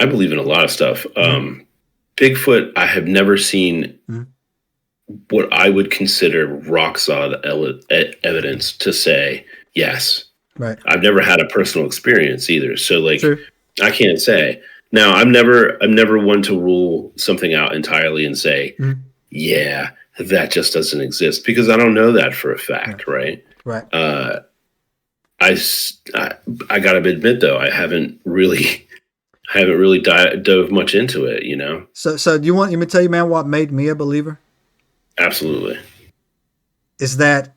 I believe in a lot of stuff. Bigfoot, I have never seen what I would consider rock solid evidence to say yes. Right. I've never had a personal experience either, so like True. I can't say. Now, I'm never one to rule something out entirely and say, yeah, that just doesn't exist, because I don't know that for a fact, right? Right. I gotta admit though, I haven't really dove much into it, you know. So do you want me to tell you, man, what made me a believer? Absolutely. Is that,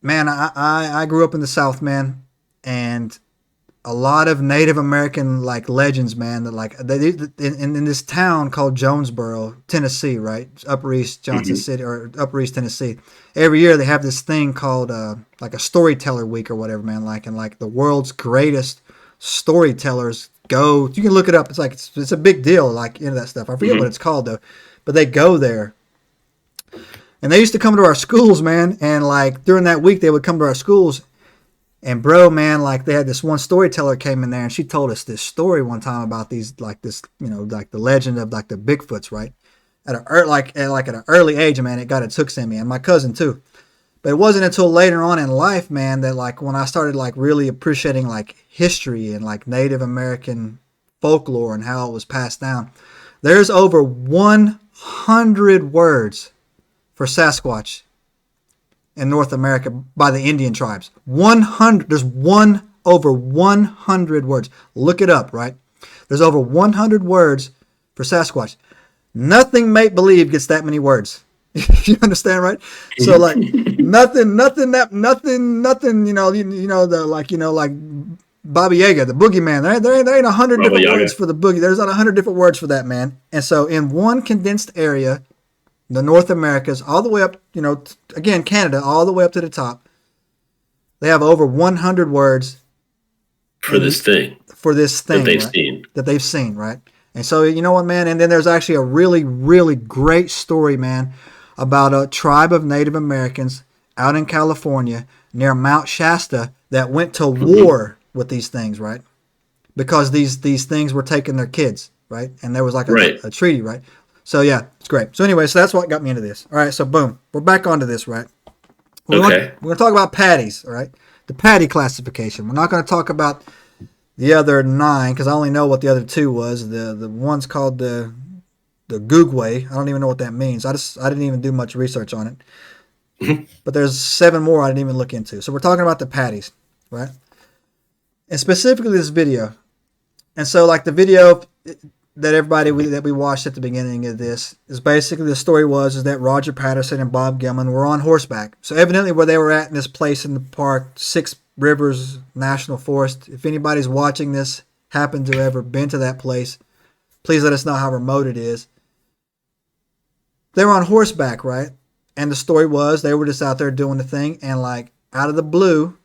man, I grew up in the South, man, and a lot of Native American like legends, man, that like they in this town called Jonesboro, Tennessee, right? Upper East Johnson City, or Upper East Tennessee. Every year they have this thing called like a storyteller week or whatever, man. Like, and like the world's greatest storytellers go. You can look it up. It's like it's a big deal, like, you know, that stuff. I forget what it's called though, but they go there. And they used to come to our schools, man, and like during that week they would come to our schools. And bro, man, like they had this one storyteller came in there and she told us this story one time about these, like this, you know, like the legend of like the Bigfoots, right? At an early age, man, it got its hooks in me, and my cousin too. But it wasn't until later on in life, man, that like when I started like really appreciating like history and like Native American folklore and how it was passed down. There's over 100 words for Sasquatch in North America by the Indian tribes. 100. There's over 100 words. Look it up, right? There's over 100 words for Sasquatch. Nothing make believe gets that many words. You understand, right? So like nothing, you know, like Baba Yaga, the boogeyman. There ain't 100 different words for the boogie. There's not 100 different words for that, man. And so in one condensed area, the North Americas, all the way up, you know, again, Canada, all the way up to the top, they have over 100 words for this thing that they've seen, right? And so, you know what, man? And then there's actually a really, really great story, man, about a tribe of Native Americans out in California near Mount Shasta that went to war with these things, right? Because these things were taking their kids, right? And there was like a treaty, right? So yeah, it's great. So anyway, so that's what got me into this. All right, so boom, we're back onto this, right? We're going to talk about patties, all right? The patty classification. We're not going to talk about the other 9 because I only know what the other 2 was. The one's called the Googway. I don't even know what that means. I didn't even do much research on it. But there's 7 more I didn't even look into. So we're talking about the patties, right? And specifically this video. And so like the video that that we watched at the beginning of this is basically the story is that Roger Patterson and Bob Gilman were on horseback. So evidently where they were at in this place in the park, 6 Rivers National Forest. If anybody's watching this, happened to ever been to that place, please let us know how remote it is. They were on horseback, right? And the story was they were just out there doing the thing, and like out of the blue,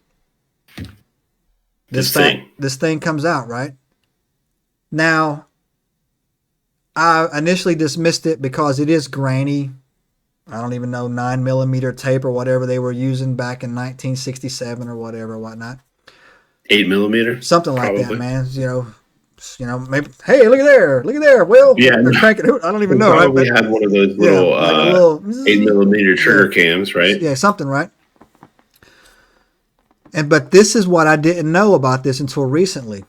this thing comes out, right? Now, I initially dismissed it because it is grainy. I don't even know, 9mm tape or whatever they were using back in 1967 or whatever, whatnot. 8mm, something like that, man. You know, maybe. Hey, look at there, Will. Yeah, they're cranking. I don't even know. Probably had one of those little, like little 8mm trigger cams, right? Yeah, something, right? But this is what I didn't know about this until recently.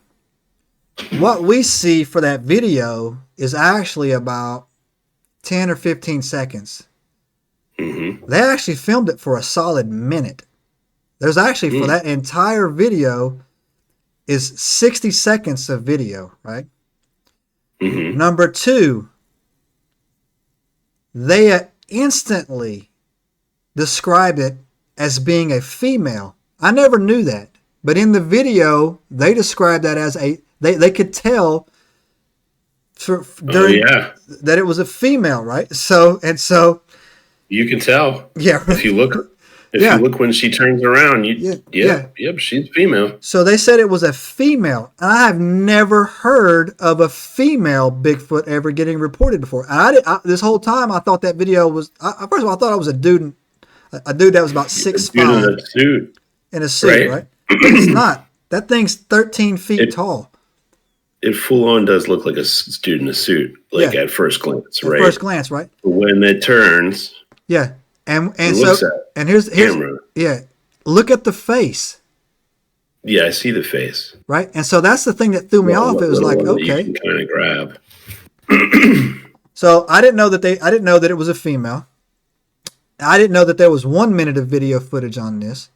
What we see for that video is actually about 10 or 15 seconds. They actually filmed it for a solid minute. There's actually, for that entire video, is 60 seconds of video, right? Number 2, they instantly describe it as being a female. I never knew that. But in the video, they described that as they could tell that it was a female, right? So you can tell. Yeah. If you look when she turns around, yep, she's female. So they said it was a female. And I have never heard of a female Bigfoot ever getting reported before. And this whole time I thought that video was, first of all, I thought it was a dude that was about 6'5". In a suit, right? But it's not. That thing's 13 feet tall. it full on does look like a dude in a suit, like at first glance, right? At first glance, right? When it turns, yeah, and so looks at and here's camera. yeah, look at the face. Yeah, I see the face. Right, and so that's the thing that threw me off. It was like, okay, you can kind of grab. So I didn't know that it was a female. I didn't know that there was 1 minute of video footage on this.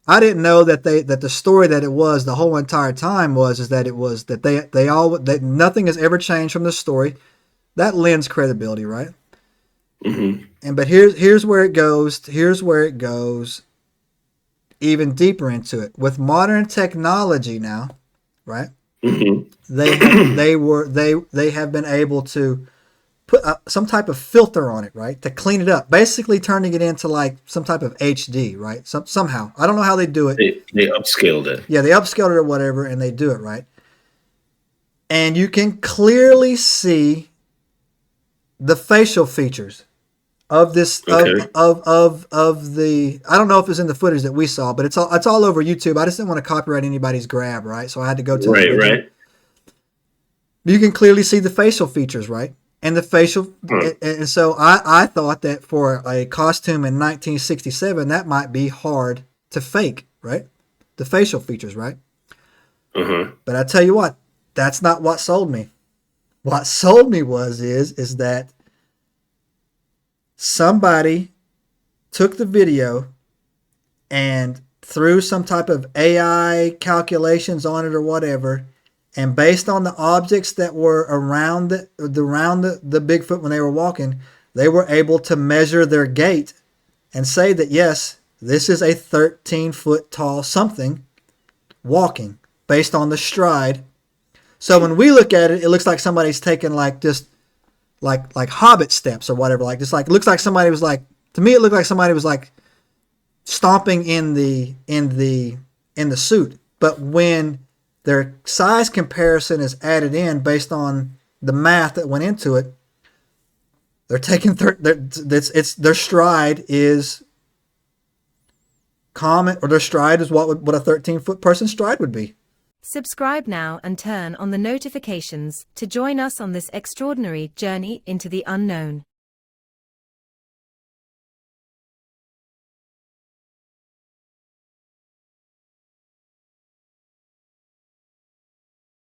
I didn't know that the story that it was the whole entire time was that nothing has ever changed from the story. That lends credibility, right? Mm-hmm. But here's where it goes. Here's where it goes even deeper into it. With modern technology now, right? Mm-hmm. They have been able to put some type of filter on it, right, to clean it up, basically turning it into like some type of HD, right? Somehow, I don't know how they do it. They upscaled it. Yeah, they upscaled it or whatever, and they do it right. And you can clearly see the facial features of this of the. I don't know if it's in the footage that we saw, but it's all over YouTube. I just didn't want to copyright anybody's grab, right? So I had to go to the original. Right. You can clearly see the facial features, right? And the facial, and so I thought that for a costume in 1967, that might be hard to fake, right? The facial features, right? But I tell you what, that's not what sold me. What sold me is that somebody took the video and threw some type of AI calculations on it or whatever. And based on the objects that were around the Bigfoot when they were walking, they were able to measure their gait and say that, yes, this is a 13-foot tall something walking based on the stride. So when we look at it, it looks like somebody's taking like just like hobbit steps or whatever. Like just like it looks like somebody was like, to me it looked like somebody was like stomping in the suit. But when their size comparison is added in based on the math that went into it, they're taking their stride is common, or their stride is what a 13-foot person's stride would be. Subscribe now and turn on the notifications to join us on this extraordinary journey into the unknown.